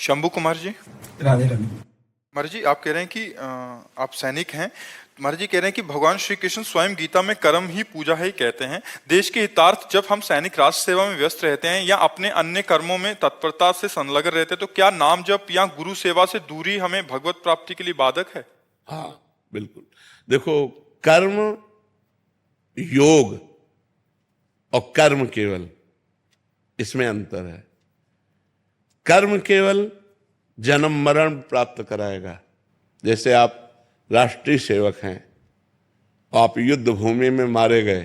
शंभू कुमार जी। राधे राधे। कुमार जी, आप कह रहे हैं कि आप सैनिक हैं। कुमार जी कह रहे हैं कि भगवान श्री कृष्ण स्वयं गीता में कर्म ही पूजा है ही कहते हैं। देश के हितार्थ जब हम सैनिक राष्ट्र सेवा में व्यस्त रहते हैं या अपने अन्य कर्मों में तत्परता से संलग्न रहते हैं, तो क्या नाम जप या गुरु सेवा से दूरी हमें भगवत प्राप्ति के लिए बाधक है? हाँ, बिल्कुल। देखो, कर्म योग और कर्म केवल, इसमें अंतर है। कर्म केवल जन्म मरण प्राप्त कराएगा। जैसे आप राष्ट्रीय सेवक हैं, आप युद्ध भूमि में मारे गए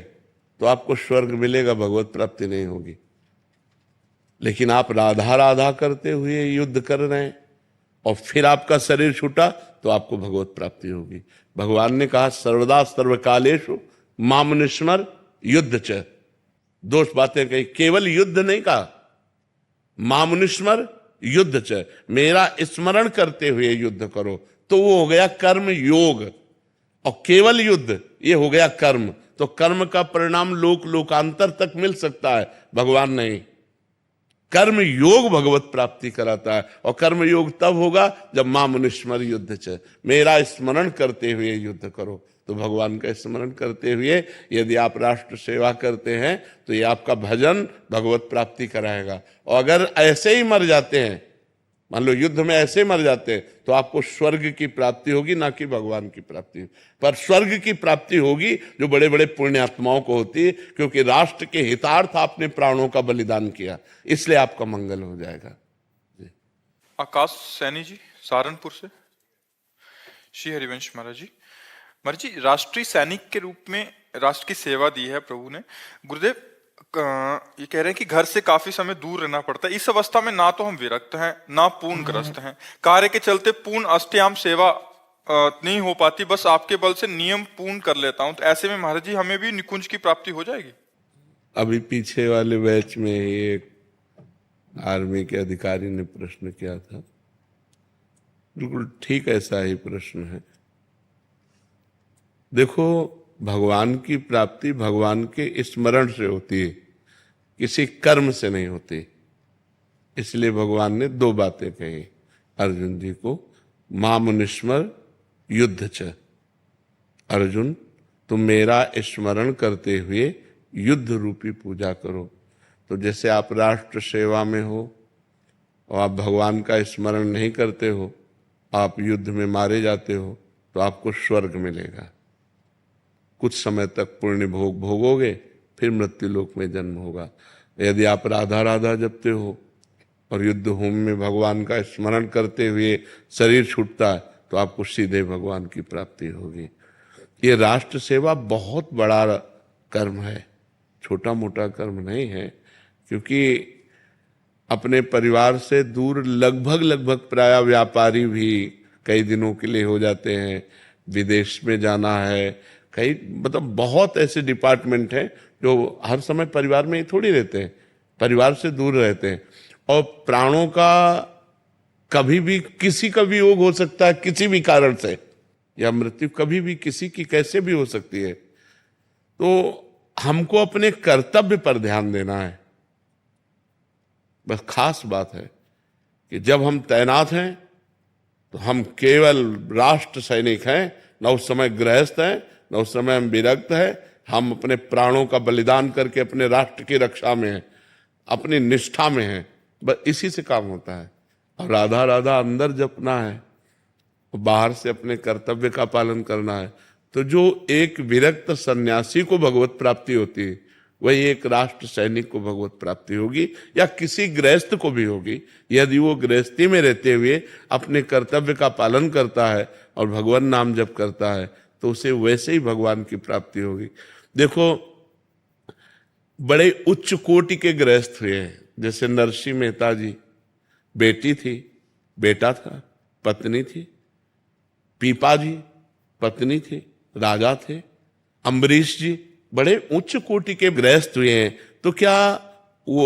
तो आपको स्वर्ग मिलेगा, भगवत प्राप्ति नहीं होगी। लेकिन आप राधा राधा करते हुए युद्ध कर रहे हैं और फिर आपका शरीर छूटा तो आपको भगवत प्राप्ति होगी। भगवान ने कहा सर्वदा सर्वकालेषु मामनुस्मर युद्ध च। दो बातें कही, केवल युद्ध नहीं कहा, मामनुस्मर युद्ध च, मेरा स्मरण करते हुए युद्ध करो, तो वो हो गया कर्म योग। और केवल युद्ध ये हो गया कर्म। तो कर्म का परिणाम लोक लोकांतर तक मिल सकता है, भगवान नहीं। कर्म योग भगवत प्राप्ति कराता है। और कर्म योग तब होगा जब मामनुस्मर युद्ध च, मेरा स्मरण करते हुए युद्ध करो। तो भगवान का स्मरण करते हुए यदि आप राष्ट्र सेवा करते हैं तो ये आपका भजन भगवत प्राप्ति कराएगा। और अगर ऐसे ही मर जाते हैं, मान लो युद्ध में ऐसे मर जाते हैं, तो आपको स्वर्ग की प्राप्ति होगी, ना कि भगवान की प्राप्ति। पर स्वर्ग की प्राप्ति होगी जो बड़े बड़े पुण्यात्माओं को होती है, क्योंकि राष्ट्र के हितार्थ आपने प्राणों का बलिदान किया, इसलिए आपका मंगल हो जाएगा। आकाश सैनी जी, सहारनपुर से। श्री हरिवंश महाराज जी। महाराज जी, राष्ट्रीय सैनिक के रूप में राष्ट्र की सेवा दी है प्रभु ने। गुरुदेव ये कह रहे हैं कि घर से काफी समय दूर रहना पड़ता है। इस अवस्था में ना तो हम विरक्त हैं ना पूर्ण ग्रस्त हैं। कार्य के चलते पूर्ण अष्टयाम सेवा नहीं हो पाती, बस आपके बल से नियम पूर्ण कर लेता हूं। तो ऐसे में महाराज जी हमें भी निकुंज की प्राप्ति हो जाएगी? अभी पीछे वाले बैच में एक आर्मी के अधिकारी ने प्रश्न किया था, बिल्कुल ठीक ऐसा ही प्रश्न है। देखो, भगवान की प्राप्ति भगवान के स्मरण से होती है, किसी कर्म से नहीं होती। इसलिए भगवान ने दो बातें कही अर्जुन जी को, मामनुस्मर युद्ध च। अर्जुन, तुम मेरा स्मरण करते हुए युद्ध रूपी पूजा करो। तो जैसे आप राष्ट्र सेवा में हो और आप भगवान का स्मरण नहीं करते हो, आप युद्ध में मारे जाते हो, तो आपको स्वर्ग मिलेगा। कुछ समय तक पुण्य भोग भोगोगे, फिर मृत्यु लोक में जन्म होगा। यदि आप राधा राधा जपते हो और युद्ध भूमि में भगवान का स्मरण करते हुए शरीर छूटता है, तो आपको सीधे भगवान की प्राप्ति होगी। ये राष्ट्र सेवा बहुत बड़ा कर्म है, छोटा मोटा कर्म नहीं है। क्योंकि अपने परिवार से दूर लगभग प्राय व्यापारी भी कई दिनों के लिए हो जाते हैं। विदेश में जाना है, कई मतलब बहुत ऐसे डिपार्टमेंट हैं जो हर समय परिवार में ही थोड़ी रहते हैं, परिवार से दूर रहते हैं। और प्राणों का कभी भी किसी का भी योग हो सकता है, किसी भी कारण से, या मृत्यु कभी भी किसी की कैसे भी हो सकती है। तो हमको अपने कर्तव्य पर ध्यान देना है। बस खास बात है कि जब हम तैनात हैं तो हम केवल राष्ट्र सैनिक हैं, न उस समय गृहस्थ हैं, न उस समय हम विरक्त हैं। हम अपने प्राणों का बलिदान करके अपने राष्ट्र की रक्षा में हैं, अपनी निष्ठा में हैं। बस इसी से काम होता है। और राधा राधा अंदर जपना है और बाहर से अपने कर्तव्य का पालन करना है। तो जो एक विरक्त सन्यासी को भगवत प्राप्ति होती है, वही एक राष्ट्र सैनिक को भगवत प्राप्ति होगी, या किसी गृहस्थ को भी होगी। यदि वो गृहस्थी में रहते हुए अपने कर्तव्य का पालन करता है और भगवान नाम जप करता है, तो उसे वैसे ही भगवान की प्राप्ति होगी। देखो, बड़े उच्च कोटि के गृहस्थ हुए हैं, जैसे नरसिंह मेहता जी, बेटी थी, बेटा था, पत्नी थी। पीपा जी पत्नी थी, राजा थे। अम्बरीश जी बड़े उच्च कोटि के गृहस्थ हुए हैं। तो क्या वो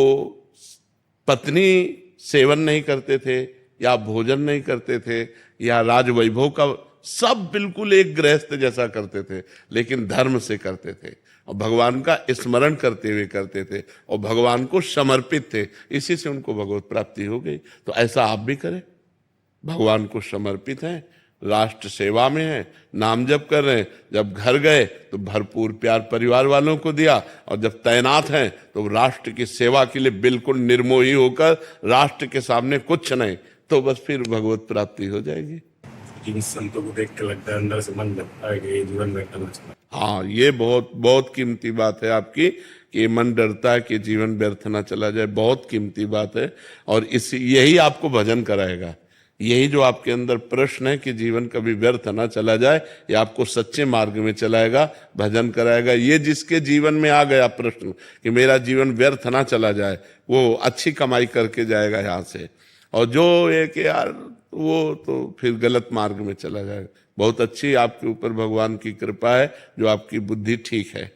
पत्नी सेवन नहीं करते थे, या भोजन नहीं करते थे, या राजवैभव का? सब बिल्कुल एक गृहस्थ जैसा करते थे, लेकिन धर्म से करते थे। और भगवान का स्मरण करते हुए करते थे और भगवान को समर्पित थे, इसी से उनको भगवत प्राप्ति हो गई। तो ऐसा आप भी करें, भगवान को समर्पित हैं, राष्ट्र सेवा में हैं, नाम जप कर रहे हैं, जब घर गए तो भरपूर प्यार परिवार वालों को दिया, और जब तैनात हैं तो राष्ट्र की सेवा के लिए बिल्कुल निर्मोही होकर, राष्ट्र के सामने कुछ नहीं, तो बस फिर भगवत प्राप्ति हो जाएगी। इन संतों को देख के लगता है अंदर से मन लगता है कि ये जीवन में करना चाहिए। हाँ, ये बहुत बहुत कीमती बात है आपकी कि मन डरता है कि जीवन व्यर्थ ना चला जाए, बहुत कीमती बात है। और यही आपको भजन कराएगा, यही जो आपके अंदर प्रश्न है कि जीवन कभी व्यर्थ ना चला जाए, ये आपको सच्चे मार्ग में चलाएगा, भजन कराएगा। ये जिसके जीवन में आ गया प्रश्न कि मेरा जीवन व्यर्थ ना चला जाए, वो अच्छी कमाई करके जाएगा यहाँ से, और जो ये कि यार वो तो फिर गलत मार्ग में चला जाएगा। बहुत अच्छी आपके ऊपर भगवान की कृपा है जो आपकी बुद्धि ठीक है।